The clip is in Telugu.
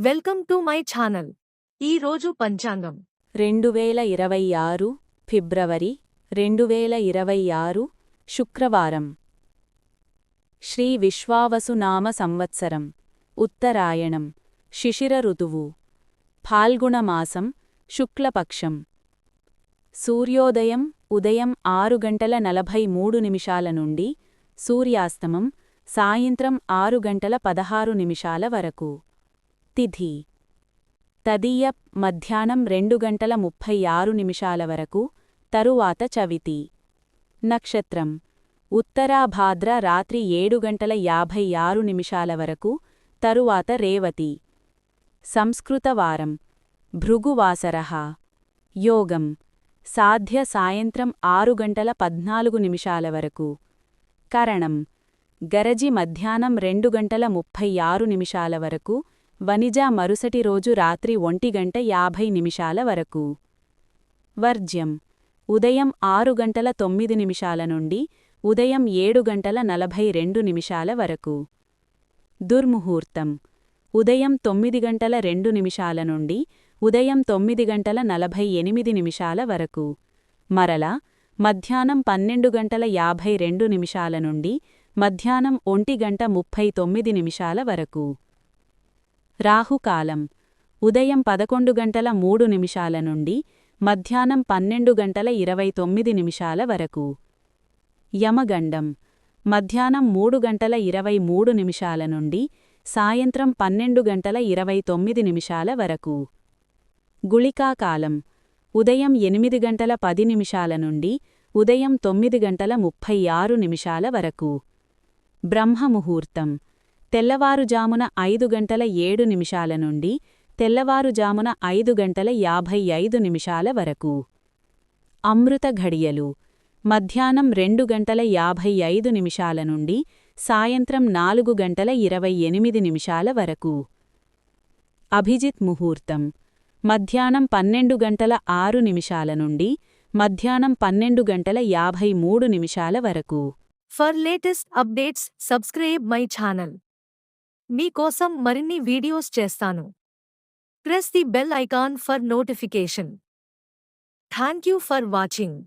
Welcome to my channel. ఈ రోజు పంచాంగం 2026 ఫిబ్రవరి 2026 శుక్రవారం. శ్రీ విశ్వావసునామ సంవత్సరం ఉత్తరాయణం శిశిర ఋతువు ఫాల్గుణమాసం శుక్లపక్షం. సూర్యోదయం ఉదయం 6:43 నుండి సూర్యాస్తమం సాయంత్రం 6:16 వరకు. తిథి తదియ మధ్యాహ్నం 2:36 వరకు, తరువాత చవితి. నక్షత్రం ఉత్తరాభాద్ర రాత్రి 7:56 వరకు, తరువాత రేవతి. సంస్కృతవారం భృగువాసరః. యోగం సాధ్య సాయంత్రం 6:14 వరకు. కరణం గరజి మధ్యాహ్నం 2:36 వరకు, వనిజ మరుసటి రోజు రాత్రి 1:50 వరకు. వర్జ్యం ఉదయం 6:09 నుండి ఉదయం 7:42 వరకు. దుర్ముహూర్తం ఉదయం 9:02 నుండి ఉదయం 9:48 వరకు. మరల మధ్యాహ్నం 12:52 నుండి మధ్యాహ్నం 1:39 వరకు. రాహుకాలం ఉదయం 11:03 నుండి మధ్యాహ్నం 12:29 వరకు. యమగండం మధ్యాహ్నం 3:23 నుండి సాయంత్రం 12:29 వరకు. గుళికాకాలం ఉదయం 8:10 నుండి ఉదయం 9:36 వరకు. బ్రహ్మముహూర్తం తెల్లవారుజామున 5:07 నుండి తెల్లవారుజామున 5:55 వరకు. అమృత ఘడియలు మధ్యాహ్నం 2:55 నుండి సాయంత్రం 4:28 వరకు. అభిజిత్ ముహూర్తం మధ్యాహ్నం 12:06 నుండి మధ్యాహ్నం 12:53 వరకు. For latest updates subscribe my channel. మీకోసం మరిన్ని వీడియోస్ చేస్తాను. Press the bell icon for notification. Thank you for watching.